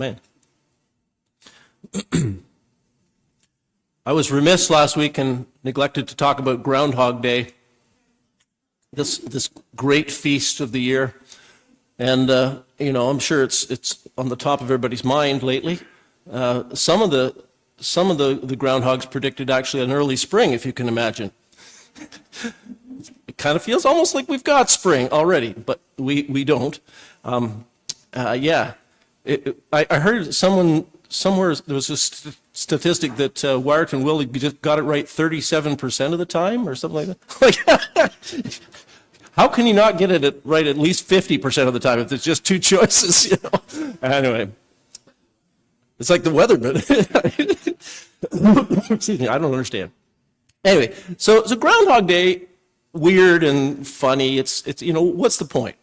Man. I was remiss last week and neglected to talk about Groundhog Day, this great feast of the year. And, I'm sure it's on the top of everybody's mind lately. Some of the groundhogs predicted actually an early spring, if you can imagine. It kind of feels almost like we've got spring already, but we don't. I heard somewhere there was a statistic that Wyatt and Willie just got it right 37% of the time or something like that. How can you not get it right at least 50% of the time if there's just two choices? Anyway, it's like the weather, but excuse me, I don't understand. Anyway, so Groundhog Day, weird and funny. It's what's the point?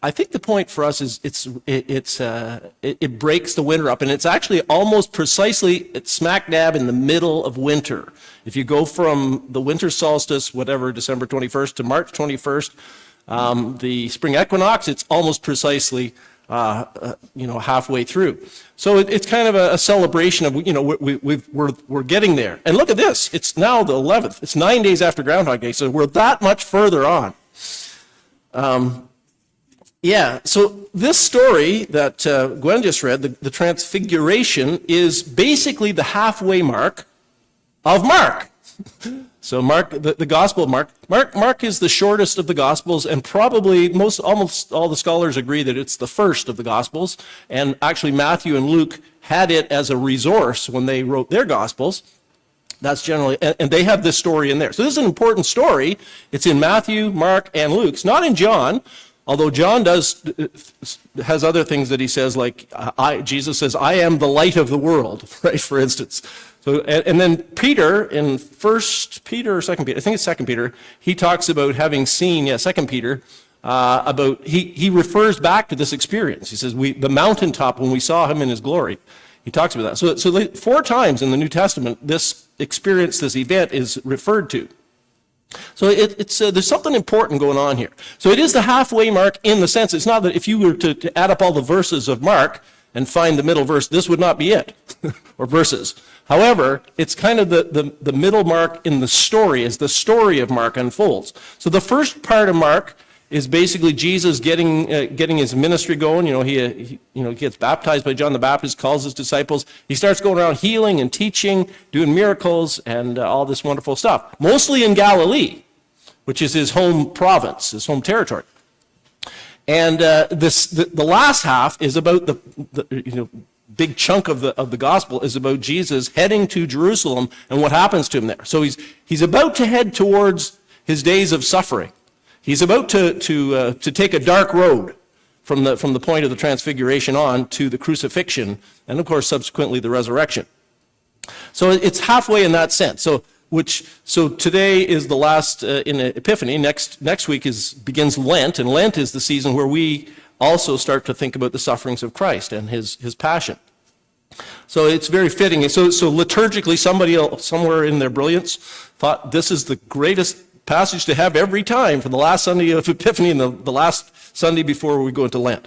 I think the point for us is it breaks the winter up, and it's actually almost precisely smack dab in the middle of winter. If you go from the winter solstice, whatever, December 21st to March 21st, the spring equinox, it's almost precisely halfway through. So it's kind of a celebration of we're getting there. And look at this, it's now the 11th. It's 9 days after Groundhog Day, so we're that much further on. So this story that Gwen just read, the Transfiguration, is basically the halfway mark of Mark. So Mark, the Gospel of Mark is the shortest of the Gospels, and probably almost all the scholars agree that it's the first of the Gospels. And actually Matthew and Luke had it as a resource when they wrote their Gospels. That's generally, and they have this story in there. So this is an important story. It's in Matthew, Mark, and Luke. It's not in John. Although John has other things that he says, like Jesus says, "I am the light of the world," right? For instance. So, and then Peter in 1 Peter or 2 Peter, I think it's 2 Peter, he talks about having seen, 2 Peter, he refers back to this experience. He says, the mountaintop when we saw him in his glory. He talks about that. So 4 times in the New Testament, this experience, this event is referred to. So there's something important going on here. So it is the halfway mark in the sense, it's not that if you were to add up all the verses of Mark and find the middle verse, this would not be it, or verses. However, it's kind of the middle mark in the story as the story of Mark unfolds. So the first part of Mark is basically Jesus getting his ministry going. He gets baptized by John the Baptist, calls his disciples. He starts going around healing and teaching, doing miracles, and all this wonderful stuff. Mostly in Galilee, which is his home province, his home territory. And the last half is about the big chunk of the gospel is about Jesus heading to Jerusalem and what happens to him there. So he's about to head towards his days of suffering. He's about to take a dark road from the point of the Transfiguration on to the crucifixion, and of course subsequently the resurrection. So it's halfway in that sense. So today is the last in Epiphany. Next week begins Lent, and Lent is the season where we also start to think about the sufferings of Christ and his passion. So it's very fitting. So liturgically, somebody else, somewhere in their brilliance thought this is the greatest passage to have every time for the last Sunday of Epiphany and the last Sunday before we go into Lent.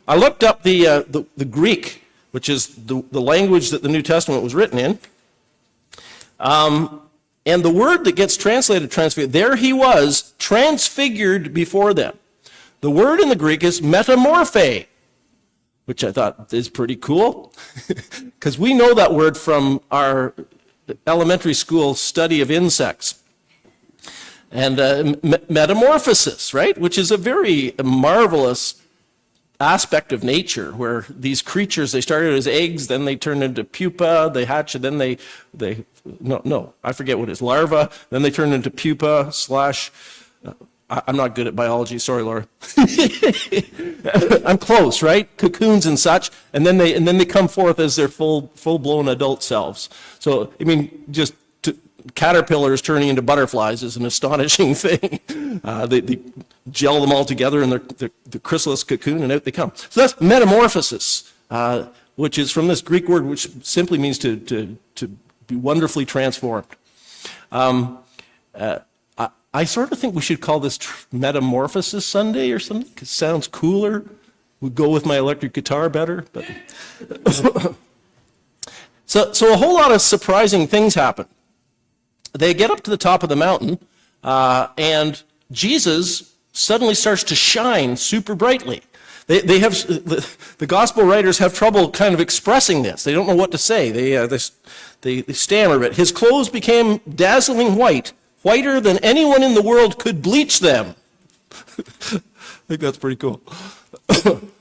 I looked up the Greek, which is the language that the New Testament was written in. And the word that gets translated transfigured, there he was, transfigured before them. The word in the Greek is metamorphe, which I thought is pretty cool, because we know that word from our elementary school study of insects. And metamorphosis, right, which is a very marvelous aspect of nature, where these creatures, they started as eggs, then they turned into pupa, they hatch, and then I forget what it is, larva, then they turn into pupa / I'm not good at biology, sorry, Laura. I'm close, right? Cocoons and such, and then they come forth as their full-blown adult selves. So, just caterpillars turning into butterflies is an astonishing thing. They gel them all together in the chrysalis cocoon, and out they come. So that's metamorphosis, which is from this Greek word, which simply means to be wonderfully transformed. I sort of think we should call this Metamorphosis Sunday or something, because it sounds cooler. would go with my electric guitar better. But so a whole lot of surprising things happen. They get up to the top of the mountain, and Jesus suddenly starts to shine super brightly. They have the gospel writers have trouble kind of expressing this. They don't know what to say. They stammer a bit. His clothes became dazzling white, whiter than anyone in the world could bleach them. I think that's pretty cool.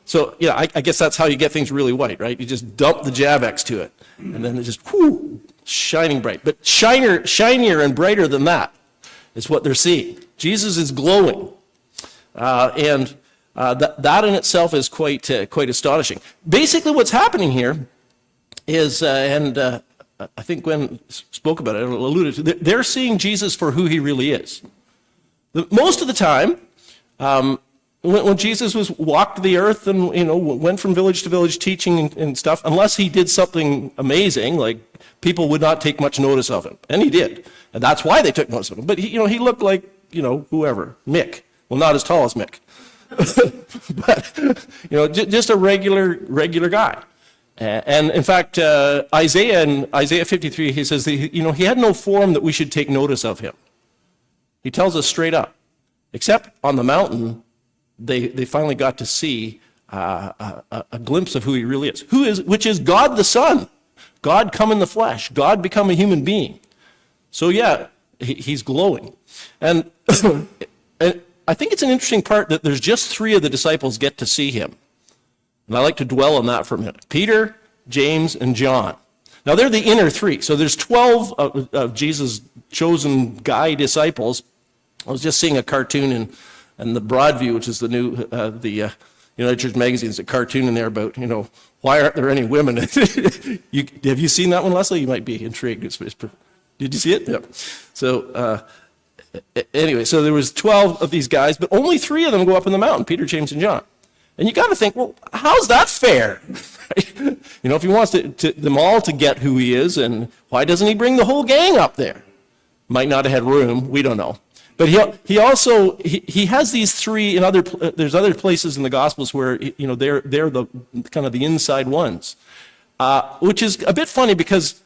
So, yeah, I guess that's how you get things really white, right? You just dump the Javex to it, and then it's just, whoo, shining bright. But shinier and brighter than that is what they're seeing. Jesus is glowing. And that in itself is quite astonishing. Basically what's happening here is, I think Gwen spoke about it, alluded to, they're seeing Jesus for who he really is. Most of the time, when Jesus walked the earth and went from village to village teaching and stuff, unless he did something amazing, like people would not take much notice of him, and he did, and that's why they took notice of him. But he looked like whoever, Mick. Well, not as tall as Mick, but just a regular guy. And in fact, Isaiah in Isaiah 53, he says that, he had no form that we should take notice of him. He tells us straight up, except on the mountain, they finally got to see a glimpse of who he really is, which is God the Son, God come in the flesh, God become a human being. So yeah, he's glowing. And, and I think it's an interesting part that there's just 3 of the disciples get to see him. And I like to dwell on that for a minute. Peter, James, and John. Now they're the inner 3. So there's 12 of Jesus' chosen guy disciples. I was just seeing a cartoon in the Broadview, which is the new, the United Church Magazine. There's a cartoon in there about, why aren't there any women? Have you seen that one, Leslie? You might be intrigued. Did you see it? Yeah. So anyway, so there was 12 of these guys, but only 3 of them go up in the mountain, Peter, James, and John. And you got to think, well, how's that fair? If he wants them all to get who he is, and why doesn't he bring the whole gang up there? Might not have had room, we don't know. But he also has these 3 in there's other places in the Gospels where they're the kind of the inside ones, which is a bit funny because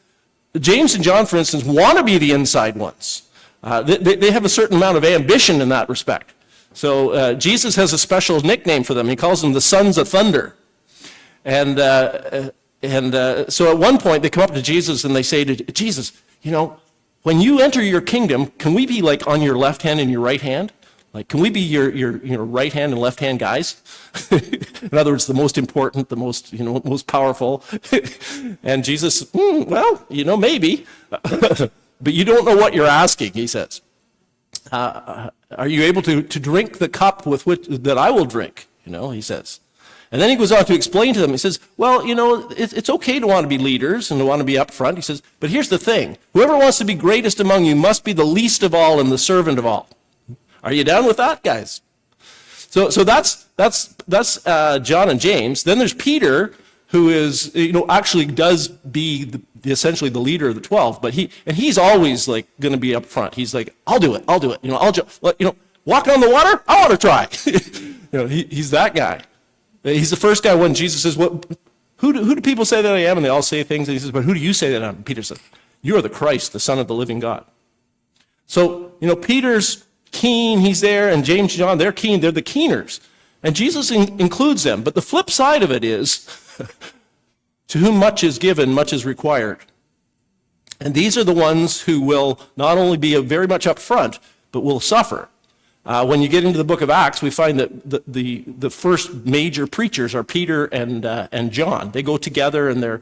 James and John, for instance, want to be the inside ones. They have a certain amount of ambition in that respect. So Jesus has a special nickname for them. He calls them the sons of thunder. And so at one point they come up to Jesus and they say to Jesus, when you enter your kingdom, can we be like on your left hand and your right hand? Like, can we be your right hand and left hand guys? In other words, the most important, the most, most powerful. And Jesus, well, maybe. But you don't know what you're asking, he says. Are you able to drink the cup with which that I will drink? He says. And then he goes on to explain to them. He says, well, it's okay to want to be leaders and to want to be up front. He says, but here's the thing. Whoever wants to be greatest among you must be the least of all and the servant of all. Are you down with that, guys? So that's John and James. Then there's Peter, who is, actually does be essentially the leader of the 12, but he's always like going to be up front. He's like, I'll do it. Walking on the water, I want to try. He's that guy. He's the first guy when Jesus says, who do people say that I am? And they all say things. And he says, but who do you say that I am? Peter says, you are the Christ, the Son of the living God. So, Peter's keen, he's there, and James and John, they're keen, they're the keeners. And Jesus includes them. But the flip side of it is, to whom much is given, much is required. And these are the ones who will not only be very much up front, but will suffer. When you get into the book of Acts, we find that the first major preachers are Peter and John. They go together and they're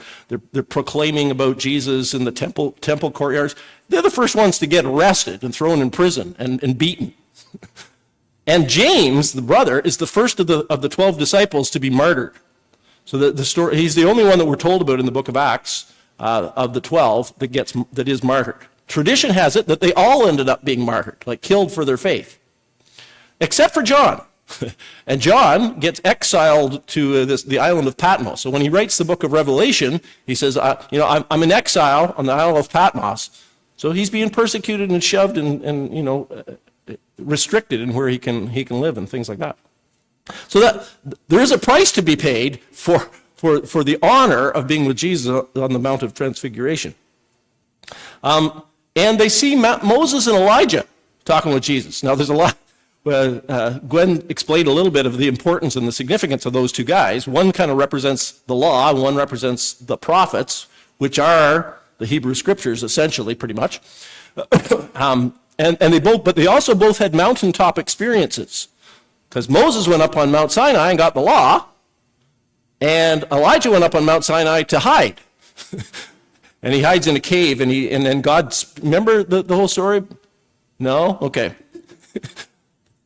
proclaiming about Jesus in the temple courtyards. They're the first ones to get arrested and thrown in prison and beaten. And James, the brother, is the first of the 12 disciples to be martyred. So the story, he's the only one that we're told about in the book of Acts of the 12 that is martyred. Tradition has it that they all ended up being martyred, like killed for their faith. Except for John. And John gets exiled to the island of Patmos. So when he writes the book of Revelation, he says, I'm in exile on the island of Patmos. So he's being persecuted and shoved and restricted in where he can live and things like that. So that there is a price to be paid for the honor of being with Jesus on the Mount of Transfiguration. And they see Moses and Elijah talking with Jesus. Now, there's a lot. Gwen explained a little bit of the importance and the significance of those two guys. One kind of represents the law, and one represents the prophets, which are the Hebrew Scriptures, essentially, pretty much. And they also both had mountaintop experiences, because Moses went up on Mount Sinai and got the law, and Elijah went up on Mount Sinai to hide. And he hides in a cave, and then God, remember the whole story? No? Okay.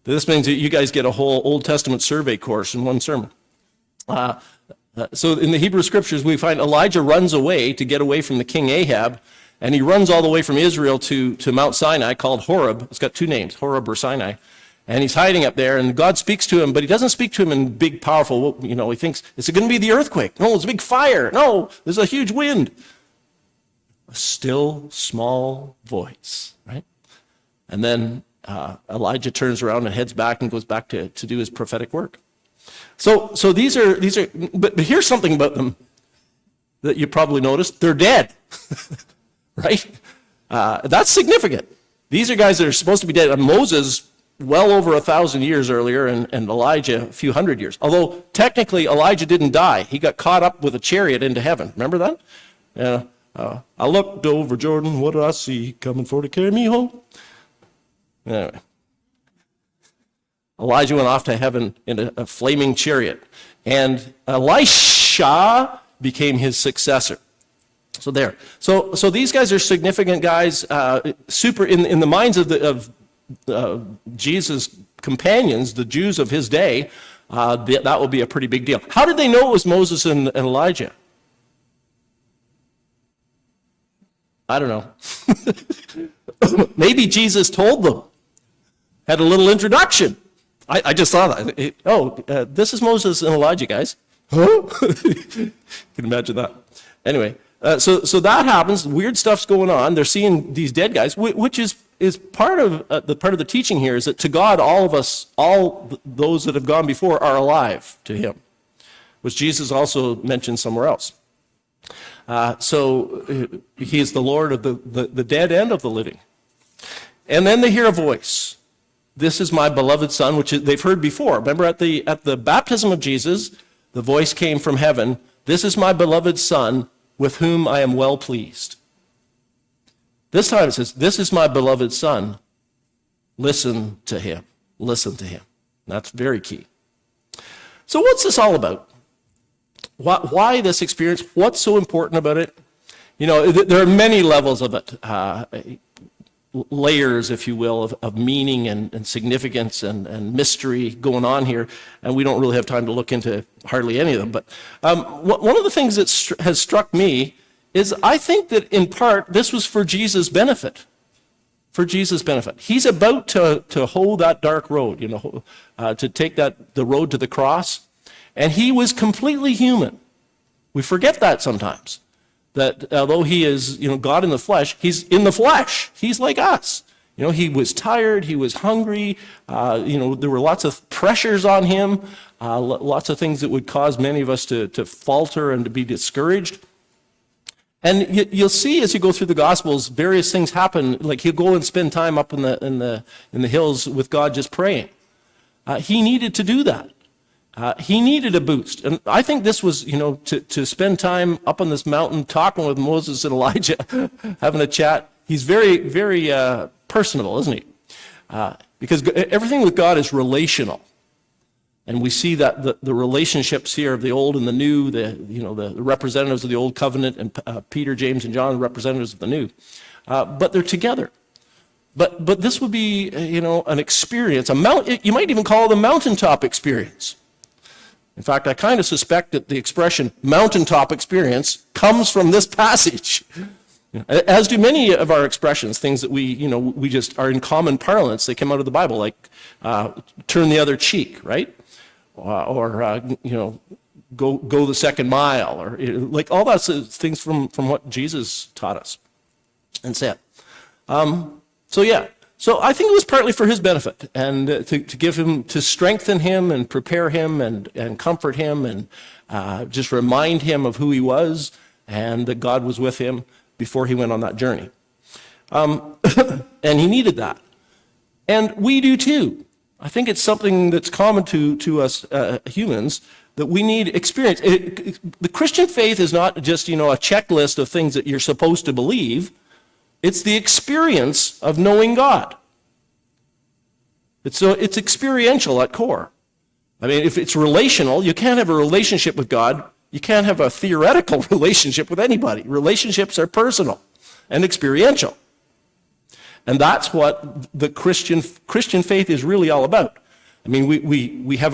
This means that you guys get a whole Old Testament survey course in one sermon. So in the Hebrew Scriptures, we find Elijah runs away to get away from the king Ahab, and he runs all the way from Israel to Mount Sinai, called Horeb. It's got two names, Horeb or Sinai. And he's hiding up there, and God speaks to him, but he doesn't speak to him in big, powerful, he thinks, is it going to be the earthquake? No, it's a big fire. No, there's a huge wind. A still, small voice, right? And then Elijah turns around and heads back and goes back to do his prophetic work. So these are, but here's something about them that you probably noticed. They're dead, right? That's significant. These are guys that are supposed to be dead. And Moses, well over 1,000 years earlier, and Elijah a few hundred years. Although technically Elijah didn't die. He got caught up with a chariot into heaven. Remember that? Yeah. I looked over Jordan, what did I see? Coming for to carry me home. Anyway. Elijah went off to heaven in a flaming chariot. And Elisha became his successor. So there. So these guys are significant guys, super in the minds of Jesus' companions, the Jews of his day. That would be a pretty big deal. How did they know it was Moses and Elijah? I don't know. Maybe Jesus told them. Had a little introduction. I just thought that. This is Moses and Elijah, guys. Huh? You can imagine that. Anyway, so that happens. Weird stuff's going on. They're seeing these dead guys, which is part of the teaching here, is that to God, all of us, those that have gone before, are alive to him, which Jesus also mentioned somewhere else. So he is the Lord of the dead and of the living. And then they hear a voice. This is my beloved Son, which they've heard before. Remember at the baptism of Jesus, the voice came from heaven. This is my beloved Son, with whom I am well pleased. This time it says, this is my beloved Son. Listen to him. Listen to him. That's very key. So what's this all about? Why this experience? What's so important about it? There are many levels of it, layers, if you will, of meaning and significance and mystery going on here, and we don't really have time to look into hardly any of them. But one of the things that has struck me is I think that in part this was for Jesus' benefit. For Jesus' benefit. He's about to hold that dark road, to take the road to the cross. And he was completely human. We forget that sometimes. That although he is, God in the flesh, he's in the flesh. He's like us. He was tired, he was hungry, there were lots of pressures on him, lots of things that would cause many of us to falter and to be discouraged. And you'll see as you go through the Gospels, various things happen, like he'll go and spend time up in the hills with God just praying. He needed to do that. He needed a boost. And I think this was, to spend time up on this mountain talking with Moses and Elijah, having a chat. He's very, very personable, isn't he? Because everything with God is relational. And we see that the relationships here of the old and the new, the representatives of the old covenant, and Peter, James, and John, representatives of the new. But they're together. But this would be, an experience, you might even call it a mountaintop experience. In fact, I kind of suspect that the expression mountaintop experience comes from this passage, as do many of our expressions, things that we just are in common parlance. They come out of the Bible, like turn the other cheek, right? Or go the second mile, or like all that's things from what Jesus taught us and said. So So I think it was partly for his benefit and to give him, to strengthen him and prepare him and comfort him and just remind him of who he was and that God was with him before he went on that journey. And he needed that. And we do too. I think it's something that's common to us humans, that we need experience. The Christian faith is not just, a checklist of things that you're supposed to believe. It's the experience of knowing God. It's experiential at core. I mean, if it's relational, you can't have a relationship with God. You can't have a theoretical relationship with anybody. Relationships are personal and experiential. And that's what the Christian faith is really all about. I mean, we have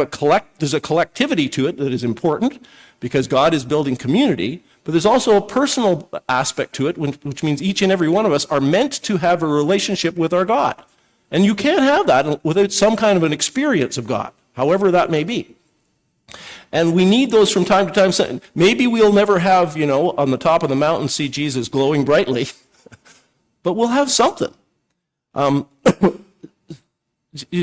there's a collectivity to it that is important because God is building community, but there's also a personal aspect to it, which means each and every one of us are meant to have a relationship with our God. And you can't have that without some kind of an experience of God, however that may be. And we need those from time to time. Maybe we'll never have, on the top of the mountain see Jesus glowing brightly, but we'll have something.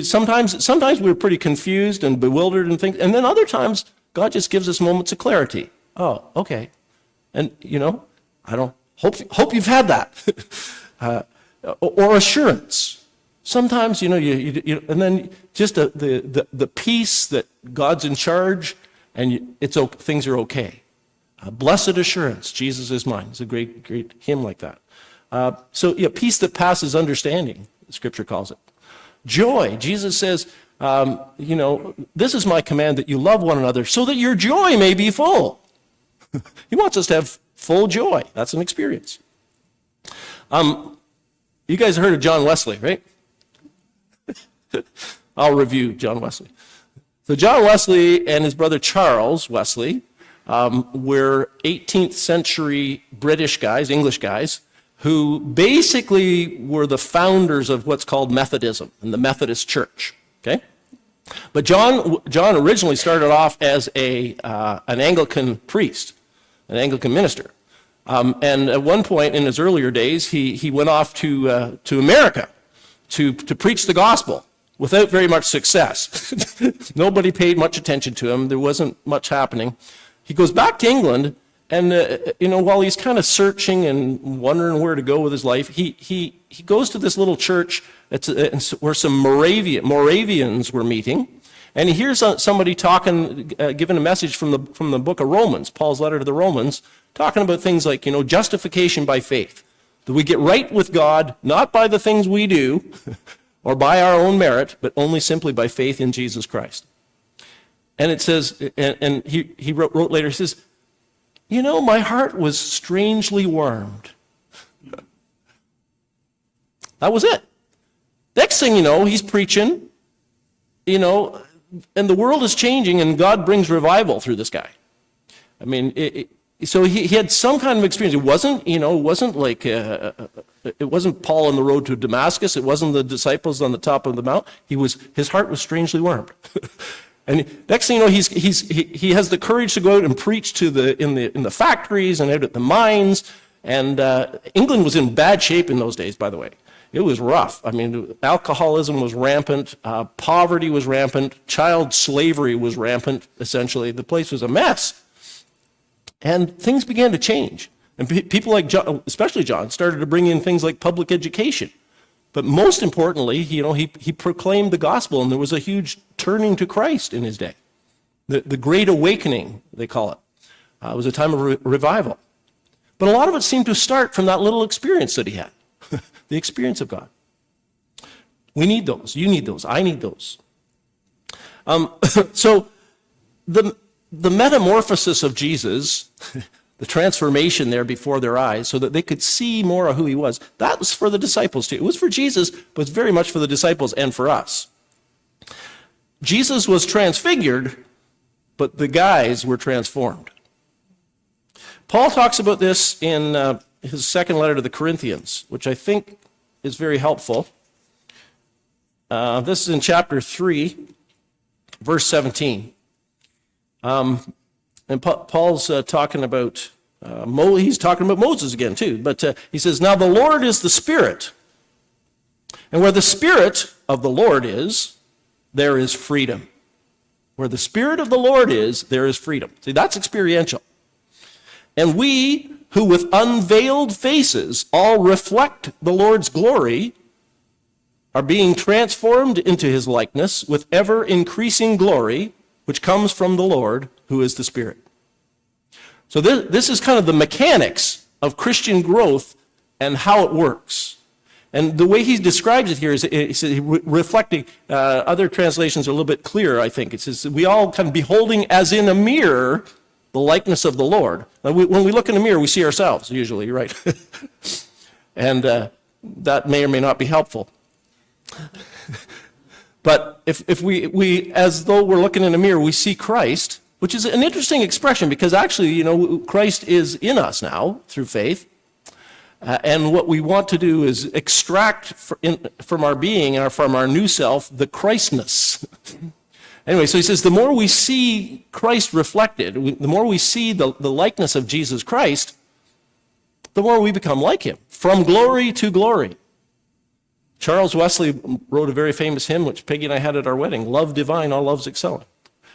Sometimes we're pretty confused and bewildered and things, and then other times God just gives us moments of clarity. Oh, okay. And I don't hope you've had that. Or assurance. Sometimes and then just the peace that God's in charge and things are okay. Blessed assurance, Jesus is mine. It's a great hymn like that. Peace that passes understanding, Scripture calls it. Joy, Jesus says, this is my command that you love one another so that your joy may be full. He wants us to have full joy. That's an experience. You guys have heard of John Wesley, right? I'll review John Wesley. So John Wesley and his brother Charles Wesley were 18th century British guys, English guys, who basically were the founders of what's called Methodism and the Methodist Church. Okay, but John originally started off as an Anglican priest, an Anglican minister, and at one point in his earlier days, he went off to America to preach the gospel without very much success. Nobody paid much attention to him. There wasn't much happening. He goes back to England. And, while he's kind of searching and wondering where to go with his life, he goes to this little church where some Moravians were meeting, and he hears somebody talking, giving a message from the book of Romans, Paul's letter to the Romans, talking about things like, justification by faith, that we get right with God, not by the things we do or by our own merit, but only simply by faith in Jesus Christ. And it says, and he wrote later, he says, my heart was strangely warmed. That was it. Next thing you know, he's preaching, and the world is changing, and God brings revival through this guy. I mean, so he had some kind of experience. It wasn't like, it wasn't Paul on the road to Damascus. It wasn't the disciples on the top of the mount. His heart was strangely warmed. And next thing you know, he has the courage to go out and preach in the factories and out at the mines. And England was in bad shape in those days, by the way. It was rough. I mean, alcoholism was rampant, poverty was rampant, child slavery was rampant, essentially. The place was a mess. And things began to change. And people like John, especially John, started to bring in things like public education. But most importantly, he proclaimed the gospel, and there was a huge turning to Christ in his day. The Great Awakening, they call it. It was a time of revival. But a lot of it seemed to start from that little experience that he had, the experience of God. We need those. You need those. I need those. So the metamorphosis of Jesus, the transformation there before their eyes so that they could see more of who he was, that was for the disciples too. It was for Jesus, but it's very much for the disciples and for us. Jesus was transfigured, but the guys were transformed. Paul talks about this in his second letter to the Corinthians, which I think is very helpful. This is in chapter 3, verse 17. And Paul's talking about, he's talking about Moses again too, but he says, now the Lord is the Spirit, And where the Spirit of the Lord is, there is freedom. Where the Spirit of the Lord is, there is freedom. See, that's experiential. And we who with unveiled faces all reflect the Lord's glory are being transformed into his likeness with ever increasing glory, which comes from the Lord, who is the Spirit. So this is kind of the mechanics of Christian growth and how it works. And the way he describes it here is reflecting, other translations are a little bit clearer, I think. It says, we all kind of beholding as in a mirror the likeness of the Lord. Now, when we look in a mirror, we see ourselves, usually, right? And that may or may not be helpful. But if we, as though we're looking in a mirror, we see Christ, which is an interesting expression because actually, Christ is in us now through faith. And what we want to do is extract from our being and from our new self the Christness. Anyway, so he says the more we see Christ reflected, the more we see the likeness of Jesus Christ, the more we become like him, from glory to glory. Charles Wesley wrote a very famous hymn, which Peggy and I had at our wedding, Love Divine, All Loves Excelling.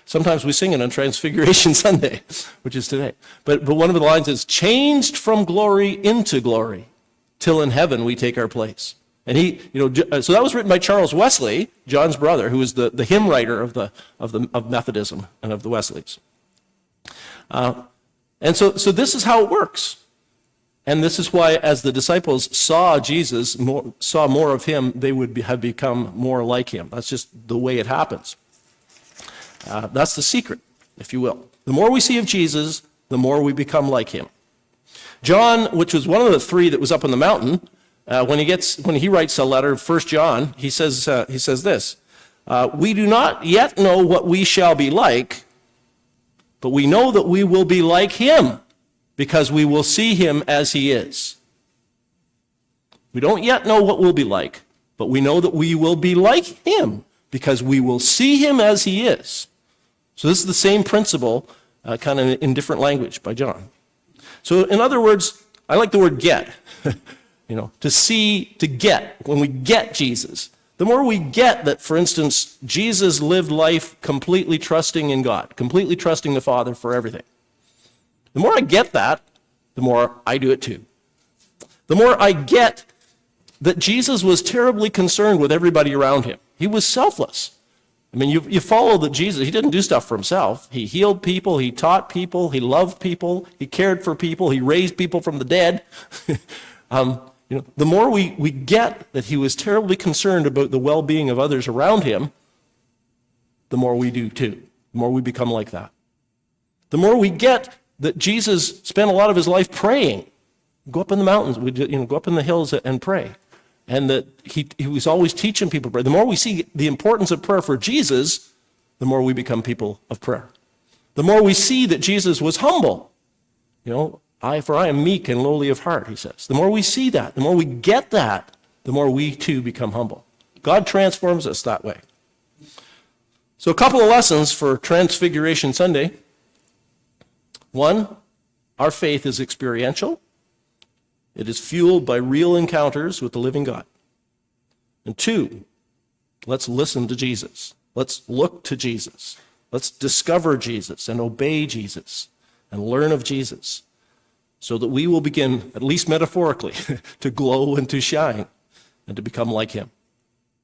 Sometimes we sing it on Transfiguration Sunday, which is today. But one of the lines is, changed from glory into glory, till in heaven we take our place. And so that was written by Charles Wesley, John's brother, who was the hymn writer of Methodism and of the Wesleys. And so this is how it works. And this is why, as the disciples saw Jesus, saw more of him, they would have become more like him. That's just the way it happens. That's the secret, if you will. The more we see of Jesus, the more we become like him. John, which was one of the three that was up on the mountain, when he writes a letter, 1 John, he says this, we do not yet know what we shall be like, but we know that we will be like him, because we will see him as he is. We don't yet know what we'll be like, but we know that we will be like him, because we will see him as he is. So this is the same principle, kind of in different language by John. So in other words, I like the word get. To see, to get, when we get Jesus. The more we get that, for instance, Jesus lived life completely trusting in God, completely trusting the Father for everything. The more I get that, the more I do it too. The more I get that Jesus was terribly concerned with everybody around him. He was selfless. I mean, you follow that Jesus, he didn't do stuff for himself. He healed people, he taught people, he loved people, he cared for people, he raised people from the dead. The more we get that he was terribly concerned about the well-being of others around him, the more we do too. The more we become like that. The more we get that Jesus spent a lot of his life praying. Go up in the mountains, go up in the hills and pray. And that he was always teaching people to pray. The more we see the importance of prayer for Jesus, the more we become people of prayer. The more we see that Jesus was humble. I am meek and lowly of heart, he says. The more we see that, the more we get that, the more we too become humble. God transforms us that way. So a couple of lessons for Transfiguration Sunday. One, our faith is experiential. It is fueled by real encounters with the living God. And two, let's listen to Jesus. Let's look to Jesus. Let's discover Jesus and obey Jesus and learn of Jesus so that we will begin, at least metaphorically, to glow and to shine and to become like him.